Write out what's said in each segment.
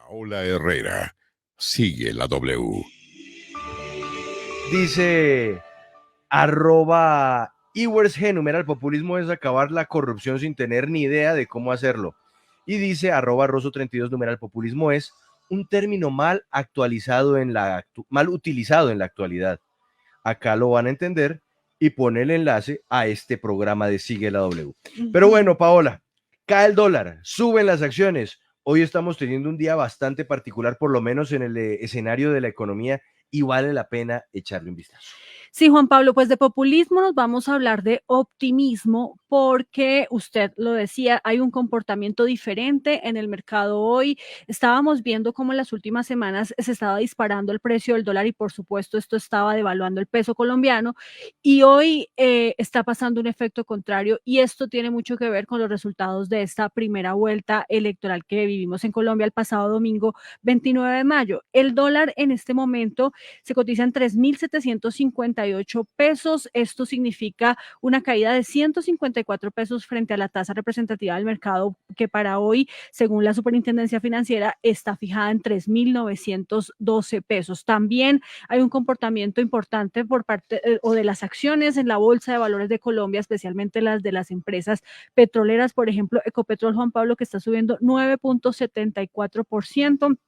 Paola Herrera, sigue la W. Dice @Iwersg, numeral populismo es acabar la corrupción sin tener ni idea de cómo hacerlo. Y dice @Rosso32, numeral populismo es un término mal utilizado en la actualidad. Acá lo van a entender y pone el enlace a este programa de Sigue la W. Pero bueno, Paola, cae el dólar, suben las acciones. Hoy estamos teniendo un día bastante particular, por lo menos en el escenario de la economía, y vale la pena echarle un vistazo. Sí, Juan Pablo, pues de populismo nos vamos a hablar de optimismo porque usted lo decía, hay un comportamiento diferente en el mercado hoy. Estábamos viendo cómo en las últimas semanas se estaba disparando el precio del dólar y por supuesto esto estaba devaluando el peso colombiano y hoy está pasando un efecto contrario y esto tiene mucho que ver con los resultados de esta primera vuelta electoral que vivimos en Colombia el pasado domingo 29 de mayo. El dólar en este momento se cotiza en 3.758 pesos. Esto significa una caída de 154 pesos frente a la tasa representativa del mercado que para hoy, según la Superintendencia Financiera, está fijada en 3.912 pesos. También hay un comportamiento importante por parte o de las acciones en la Bolsa de Valores de Colombia, especialmente las de las empresas petroleras, por ejemplo, Ecopetrol, Juan Pablo, que está subiendo 9.74%.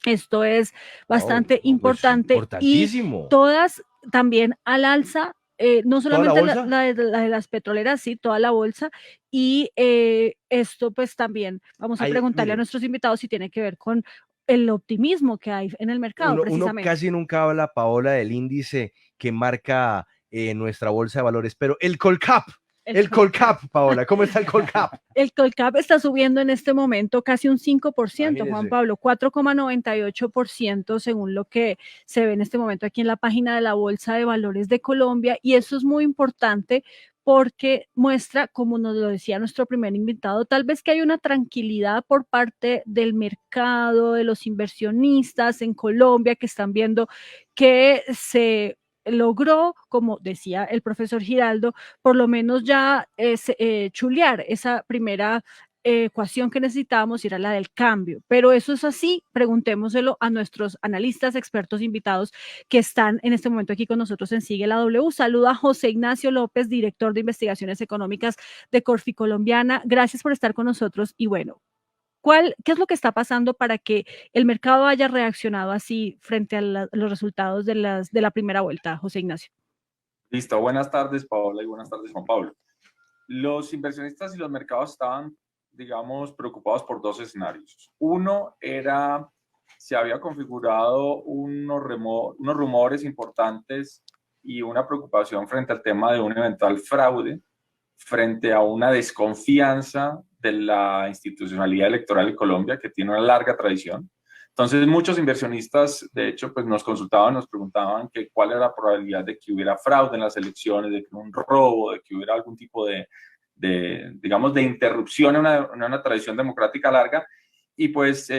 Esto es bastante importante y todas también al alza, no solamente la de las petroleras, sí, toda la bolsa. Y esto pues también vamos a preguntarle a nuestros invitados si tiene que ver con el optimismo que hay en el mercado. Uno casi nunca habla, Paola, del índice que marca nuestra bolsa de valores, pero el Colcap. El Colcap, Paola, ¿cómo está el Colcap? El Colcap está subiendo en este momento casi un 5%, Juan Pablo, 4,98% según lo que se ve en este momento aquí en la página de la Bolsa de Valores de Colombia, y eso es muy importante porque muestra, como nos lo decía nuestro primer invitado, tal vez que hay una tranquilidad por parte del mercado, de los inversionistas en Colombia que están viendo que se logró, como decía el profesor Giraldo, por lo menos ya chulear esa primera ecuación que necesitábamos, era la del cambio. Pero eso es así, preguntémoselo a nuestros analistas, expertos, invitados que están en este momento aquí con nosotros en Sigue la W. Saluda a José Ignacio López, director de investigaciones económicas de Corfi Colombiana. Gracias por estar con nosotros y bueno, ¿qué es lo que está pasando para que el mercado haya reaccionado así frente a los resultados de la primera vuelta, José Ignacio? Listo, buenas tardes, Paola, y buenas tardes, Juan Pablo. Los inversionistas y los mercados estaban, digamos, preocupados por dos escenarios. Uno era, se había configurado unos rumores importantes y una preocupación frente al tema de un eventual fraude, frente a una desconfianza de la institucionalidad electoral en Colombia, que tiene una larga tradición. Entonces, muchos inversionistas, de hecho, pues nos consultaban, nos preguntaban que cuál era la probabilidad de que hubiera fraude en las elecciones, de que un robo, de que hubiera algún tipo digamos, de interrupción en una tradición democrática larga. Y pues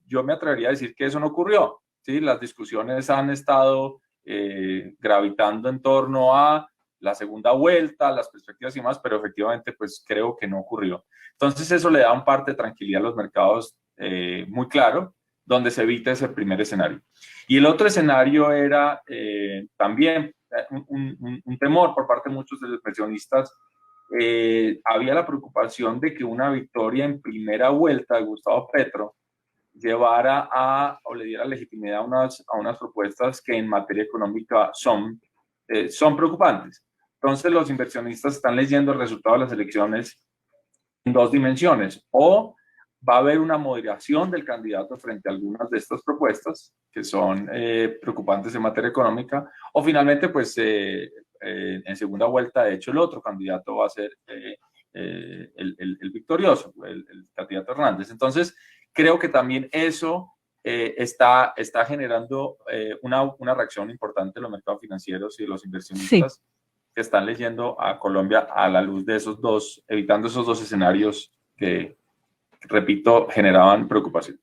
yo me atrevería a decir que eso no ocurrió, ¿sí? Las discusiones han estado gravitando en torno a la segunda vuelta, las perspectivas y más, pero efectivamente pues creo que no ocurrió. Entonces eso le da un parte de tranquilidad a los mercados muy claro, donde se evita ese primer escenario. Y el otro escenario era también un temor por parte de muchos de los inversionistas. Había la preocupación de que una victoria en primera vuelta de Gustavo Petro llevara o le diera legitimidad a unas propuestas que en materia económica son preocupantes. Entonces los inversionistas están leyendo el resultado de las elecciones en dos dimensiones: o va a haber una moderación del candidato frente a algunas de estas propuestas que son preocupantes en materia económica, o finalmente pues en segunda vuelta, de hecho, el otro candidato va a ser el victorioso, el candidato Hernández. Entonces creo que también eso está generando una reacción importante en los mercados financieros y de los inversionistas. Sí, que están leyendo a Colombia a la luz de esos dos, evitando esos dos escenarios que, repito, generaban preocupación.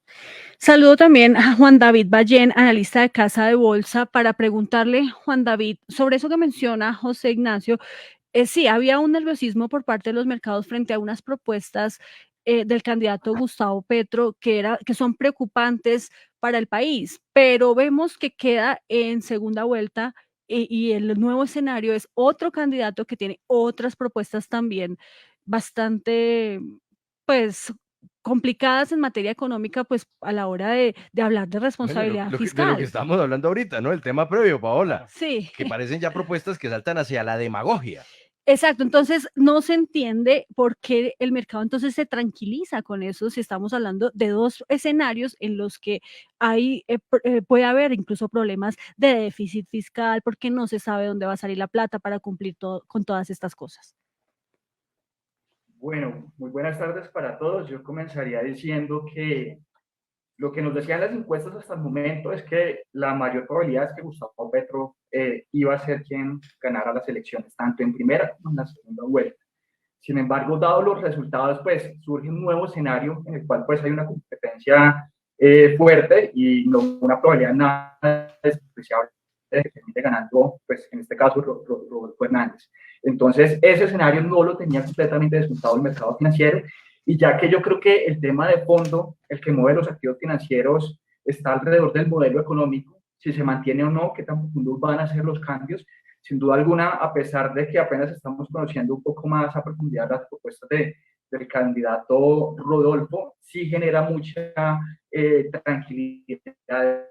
Saludo también a Juan David Ballén, analista de Casa de Bolsa, para preguntarle, Juan David, sobre eso que menciona José Ignacio. Sí, había un nerviosismo por parte de los mercados frente a unas propuestas del candidato Gustavo Petro que son preocupantes para el país, pero vemos que queda en segunda vuelta y el nuevo escenario es otro candidato que tiene otras propuestas también bastante, pues, complicadas en materia económica, pues a la hora de hablar de Bueno, responsabilidad de lo que fiscal. estamos hablando ahorita, ¿no? El tema previo, Paola, Sí. que parecen ya propuestas que saltan hacia la demagogia. Exacto, entonces no se entiende por qué el mercado entonces se tranquiliza con eso si estamos hablando de dos escenarios en los que hay, puede haber incluso problemas de déficit fiscal porque no se sabe dónde va a salir la plata para cumplir con todas estas cosas. Bueno, muy buenas tardes para todos. Yo comenzaría diciendo que lo que nos decían las encuestas hasta el momento es que la mayor probabilidad es que Gustavo Petro iba a ser quien ganara las elecciones, tanto en primera como en la segunda vuelta. Sin embargo, dado los resultados, pues surge un nuevo escenario en el cual pues hay una competencia fuerte y no una probabilidad nada despreciable de que termine ganando, pues en este caso, Rodolfo Hernández. Entonces, ese escenario no lo tenía completamente descontado el mercado financiero, y ya que yo creo que el tema de fondo, el que mueve los activos financieros, está alrededor del modelo económico, si se mantiene o no, qué tan profundos van a ser los cambios. Sin duda alguna, a pesar de que apenas estamos conociendo un poco más a profundidad las propuestas del candidato Rodolfo, sí genera mucha tranquilidad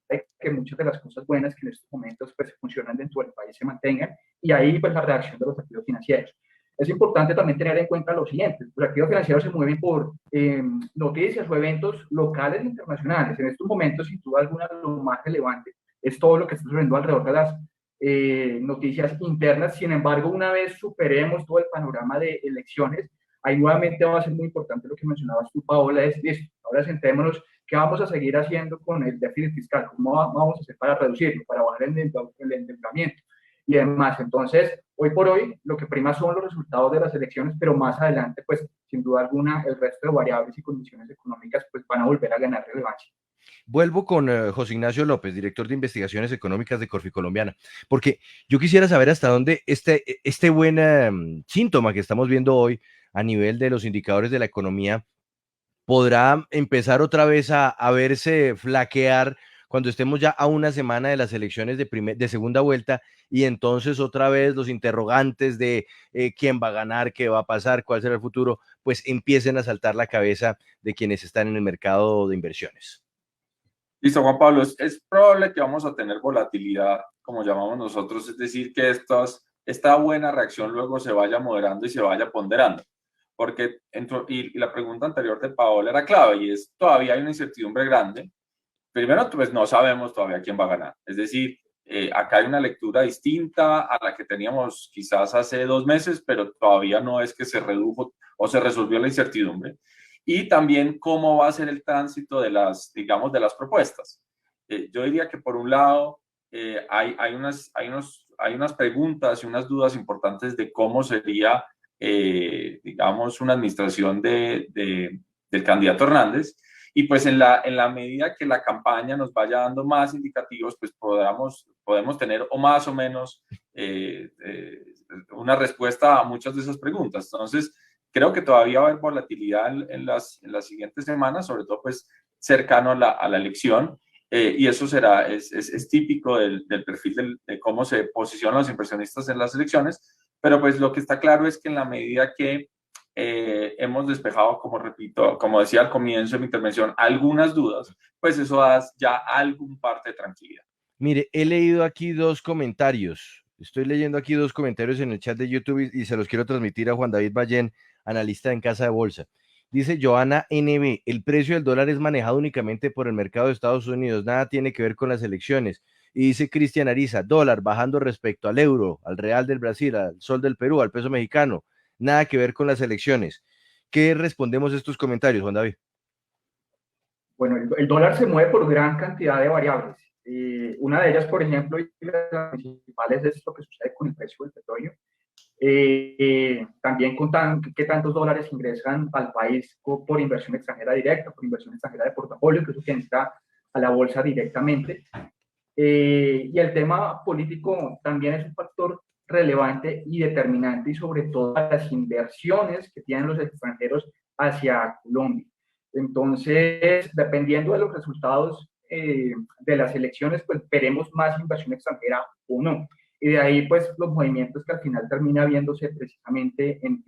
de que muchas de las cosas buenas que en estos momentos pues, funcionan dentro del país se mantengan, y ahí pues la reacción de los activos financieros. Es importante también tener en cuenta lo siguiente: los activos financieros se mueven por noticias o eventos locales e internacionales. En estos momentos, sin duda alguna, lo más relevante es todo lo que está sucediendo alrededor de las noticias internas. Sin embargo, una vez superemos todo el panorama de elecciones, ahí nuevamente va a ser muy importante lo que mencionabas tú, Paola, es listo, ahora sentémonos, ¿qué vamos a seguir haciendo con el déficit fiscal? ¿Cómo vamos a hacer para reducirlo, para bajar el endeudamiento y demás? Entonces, hoy por hoy, lo que prima son los resultados de las elecciones, pero más adelante, pues, sin duda alguna, el resto de variables y condiciones económicas, pues, van a volver a ganar relevancia. Vuelvo con José Ignacio López, director de investigaciones económicas de Corfi Colombiana, porque yo quisiera saber hasta dónde este buen síntoma que estamos viendo hoy a nivel de los indicadores de la economía podrá empezar otra vez a verse flaquear cuando estemos ya a una semana de las elecciones de segunda vuelta, y entonces otra vez los interrogantes de quién va a ganar, qué va a pasar, cuál será el futuro, pues empiecen a saltar la cabeza de quienes están en el mercado de inversiones. Listo, Juan Pablo, es probable que vamos a tener volatilidad, como llamamos nosotros, es decir, que esta buena reacción luego se vaya moderando y se vaya ponderando. Porque, y la pregunta anterior de Paola era clave, y es, todavía hay una incertidumbre grande. Primero, pues no sabemos todavía quién va a ganar. Es decir, acá hay una lectura distinta a la que teníamos quizás hace 2 meses, pero todavía no es que se redujo o se resolvió la incertidumbre. Y también cómo va a ser el tránsito de las, digamos, de las propuestas. Yo diría que por un lado hay unas preguntas y unas dudas importantes de cómo sería, digamos, una administración del candidato Hernández. Y pues en la medida que la campaña nos vaya dando más indicativos, pues podemos tener o más o menos una respuesta a muchas de esas preguntas. Entonces, creo que todavía va a haber volatilidad en las siguientes semanas, sobre todo pues cercano a la elección, y eso es típico del perfil de cómo se posicionan los inversionistas en las elecciones, pero pues lo que está claro es que en la medida que hemos despejado, como repito, como decía al comienzo de mi intervención, algunas dudas, pues eso da ya algún parte de tranquilidad. Mire, he leído aquí 2 comentarios. Estoy leyendo aquí 2 comentarios en el chat de YouTube y se los quiero transmitir a Juan David Ballén, analista en Casa de Bolsa. Dice Joana NB, el precio del dólar es manejado únicamente por el mercado de Estados Unidos, nada tiene que ver con las elecciones. Y dice Cristian Ariza, dólar bajando respecto al euro, al real del Brasil, al sol del Perú, al peso mexicano, nada que ver con las elecciones. ¿Qué respondemos a estos comentarios, Juan David? Bueno, el dólar se mueve por gran cantidad de variables. Una de ellas, por ejemplo, y las principales, es lo que sucede con el precio del petróleo. También qué tantos dólares ingresan al país por inversión extranjera directa, por inversión extranjera de portafolio, que eso que entra a la bolsa directamente. Y el tema político también es un factor relevante y determinante, y sobre todo las inversiones que tienen los extranjeros hacia Colombia. Entonces, dependiendo de los resultados de las elecciones, pues veremos más inversión extranjera o no. Y de ahí, pues, los movimientos que al final termina viéndose precisamente en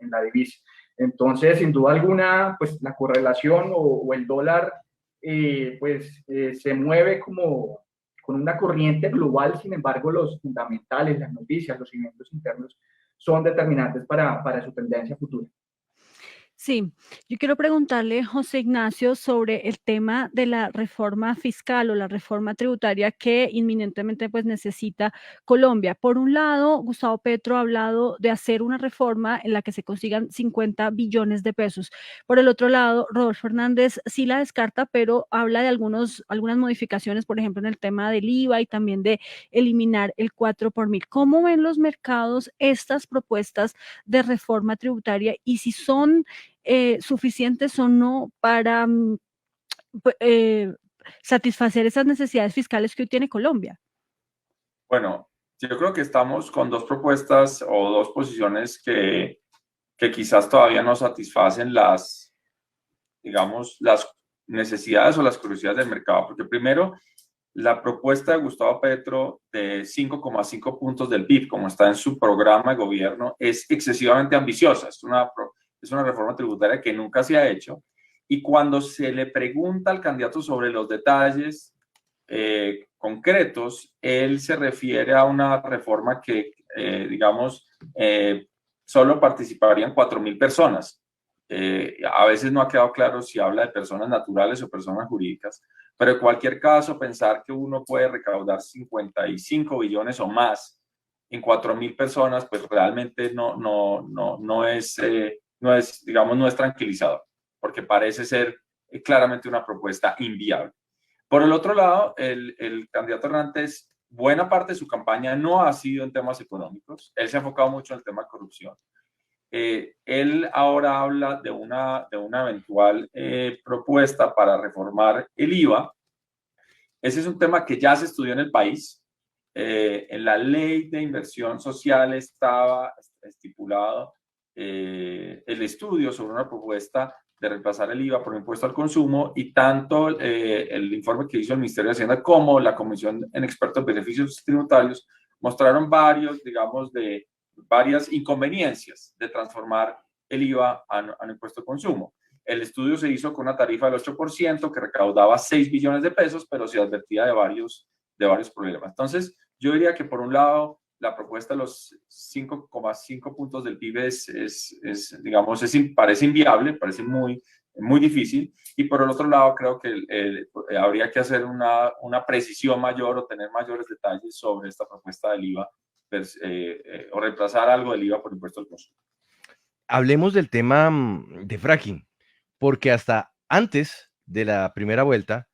la divisa. Entonces, sin duda alguna, pues la correlación o el dólar, se mueve como con una corriente global. Sin embargo, los fundamentales, las noticias, los eventos internos son determinantes para su tendencia futura. Sí, yo quiero preguntarle, José Ignacio, sobre el tema de la reforma fiscal o la reforma tributaria que inminentemente pues necesita Colombia. Por un lado, Gustavo Petro ha hablado de hacer una reforma en la que se consigan 50 billones de pesos. Por el otro lado, Rodolfo Hernández sí la descarta, pero habla de algunas modificaciones, por ejemplo, en el tema del IVA y también de eliminar el 4 por mil. ¿Cómo ven los mercados estas propuestas de reforma tributaria y si son suficientes o no para satisfacer esas necesidades fiscales que hoy tiene Colombia? Bueno, yo creo que estamos con dos propuestas o dos posiciones que quizás todavía no satisfacen las, digamos, las necesidades o las curiosidades del mercado. Porque primero, la propuesta de Gustavo Petro de 5,5 puntos del PIB, como está en su programa de gobierno, es excesivamente ambiciosa. Es una reforma tributaria que nunca se ha hecho. Y cuando se le pregunta al candidato sobre los detalles concretos, él se refiere a una reforma que, digamos, solo participarían 4.000 personas. A veces no ha quedado claro si habla de personas naturales o personas jurídicas, pero en cualquier caso, pensar que uno puede recaudar 55 billones o más en 4.000 personas, pues realmente no es, digamos, no es tranquilizador, porque parece ser claramente una propuesta inviable. Por el otro lado, el candidato Hernández, buena parte de su campaña no ha sido en temas económicos, él se ha enfocado mucho en el tema de corrupción. Él ahora habla de una eventual propuesta para reformar el IVA. Ese es un tema que ya se estudió en el país. En la ley de inversión social estaba estipulado el estudio sobre una propuesta de reemplazar el IVA por impuesto al consumo, y tanto el informe que hizo el Ministerio de Hacienda como la Comisión en Expertos en Beneficios Tributarios mostraron varias inconveniencias de transformar el IVA a impuesto al consumo. El estudio se hizo con una tarifa del 8% que recaudaba 6 billones de pesos, pero se advertía de varios problemas. Entonces, yo diría que por un lado, la propuesta de los 5,5 puntos del PIB digamos, parece inviable, parece muy, muy difícil. Y por el otro lado, creo que habría que hacer una precisión mayor o tener mayores detalles sobre esta propuesta del IVA, o reemplazar algo del IVA por impuesto al consumo. Hablemos del tema de fracking, porque hasta antes de la primera vuelta,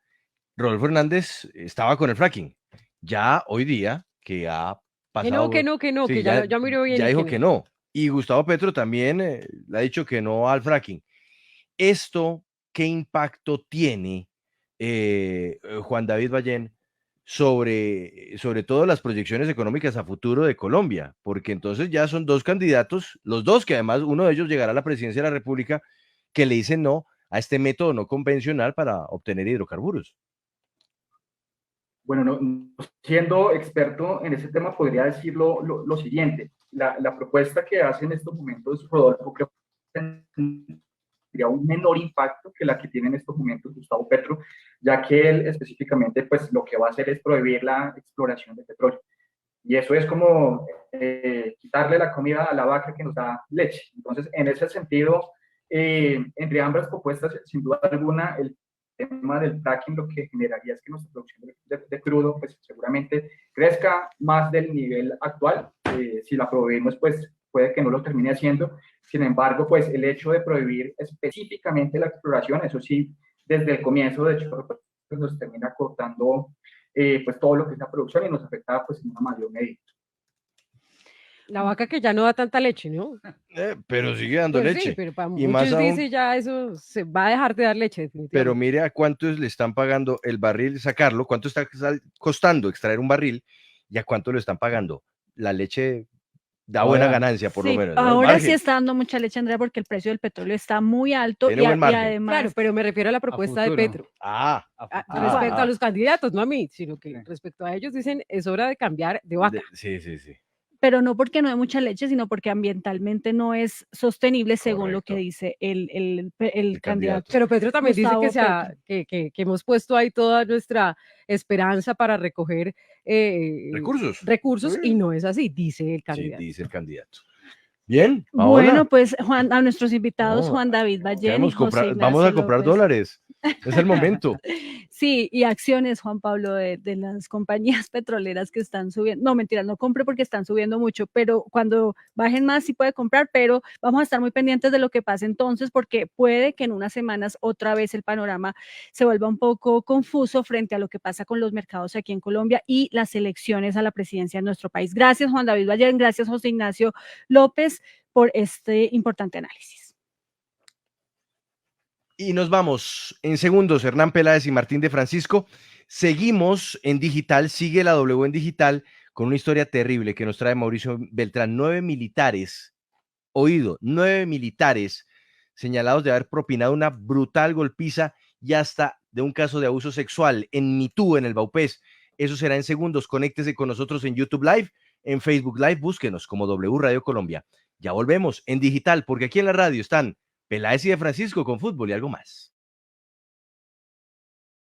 Rodolfo Hernández estaba con el fracking. Ya hoy día, que ha pasado... Que no, sí, que ya miró bien. Ya dijo que no. Y Gustavo Petro también le ha dicho que no al fracking. ¿Esto qué impacto tiene, Juan David Ballén, sobre todo las proyecciones económicas a futuro de Colombia? Porque entonces ya son dos candidatos, los dos, que además uno de ellos llegará a la presidencia de la República, que le dicen no a este método no convencional para obtener hidrocarburos. Bueno, no, siendo experto en ese tema, podría decir lo siguiente. La propuesta que hace en estos momentos Rodolfo, creo que tendría un menor impacto que la que tiene en estos momentos Gustavo Petro, ya que él específicamente, pues, lo que va a hacer es prohibir la exploración de petróleo. Y eso es como quitarle la comida a la vaca que nos da leche. Entonces, en ese sentido, entre ambas propuestas, sin duda alguna, el tema del fracking lo que generaría es que nuestra producción de crudo, pues seguramente crezca más del nivel actual. Si la prohibimos, pues puede que no lo termine haciendo. Sin embargo, pues el hecho de prohibir específicamente la exploración, eso sí, desde el comienzo, de hecho, pues nos termina cortando pues todo lo que es la producción y nos afecta pues en una mayor medida. La vaca que ya no da tanta leche, ¿no? Pero sigue dando Pues leche. sí, pero para Y muchos más aún, dice ya eso se va a dejar de dar leche, definitivamente. pero mire a cuántos le están pagando el barril, sacarlo, cuánto está costando extraer un barril y a cuánto lo están pagando la leche Da buena Ahora, ganancia, por Sí, lo menos, ¿no? El ahora sí margen. está dando mucha leche, Andrea, porque el precio del petróleo está muy alto Tiene y, buen margen. además, Claro, pero me refiero a la propuesta de futuro. Petro. Ah, Respecto ah. a los candidatos, no a mí, sino que Sí. respecto a ellos dicen es hora de cambiar de vaca. Sí, sí, sí. pero no porque no hay mucha leche, sino porque ambientalmente no es sostenible según lo que Correcto. dice el candidato. candidato. Pero Petro también dice Gustavo que, que hemos puesto ahí toda nuestra esperanza para recoger Recursos. y no es así, dice el Sí, candidato. dice el candidato. Bien, Paola. Bueno, pues Juan, a nuestros invitados, No, Juan David Ballén y queremos José comprar- vamos a Ignacio comprar López. dólares. Es el momento. Sí, y acciones, Juan Pablo, de las compañías petroleras que están subiendo. No, mentira, no compre porque están subiendo mucho, pero cuando bajen más sí puede comprar, pero vamos a estar muy pendientes de lo que pase entonces, porque puede que en unas semanas otra vez el panorama se vuelva un poco confuso frente a lo que pasa con los mercados aquí en Colombia y las elecciones a la presidencia de nuestro país. Gracias, Juan David Ballén, gracias, José Ignacio López, por este importante análisis. Y nos vamos en segundos, Hernán Peláez y Martín de Francisco. Seguimos en digital, sigue la W en digital, con una historia terrible que nos trae Mauricio Beltrán. 9 militares, oído, 9 militares señalados de haber propinado una brutal golpiza y hasta de un caso de abuso sexual en Mitú, en el Baupés. Eso será en segundos. Conéctese con nosotros en YouTube Live, en Facebook Live, búsquenos como W Radio Colombia. Ya volvemos en digital, porque aquí en la radio están Peláez y de Francisco con fútbol y algo más.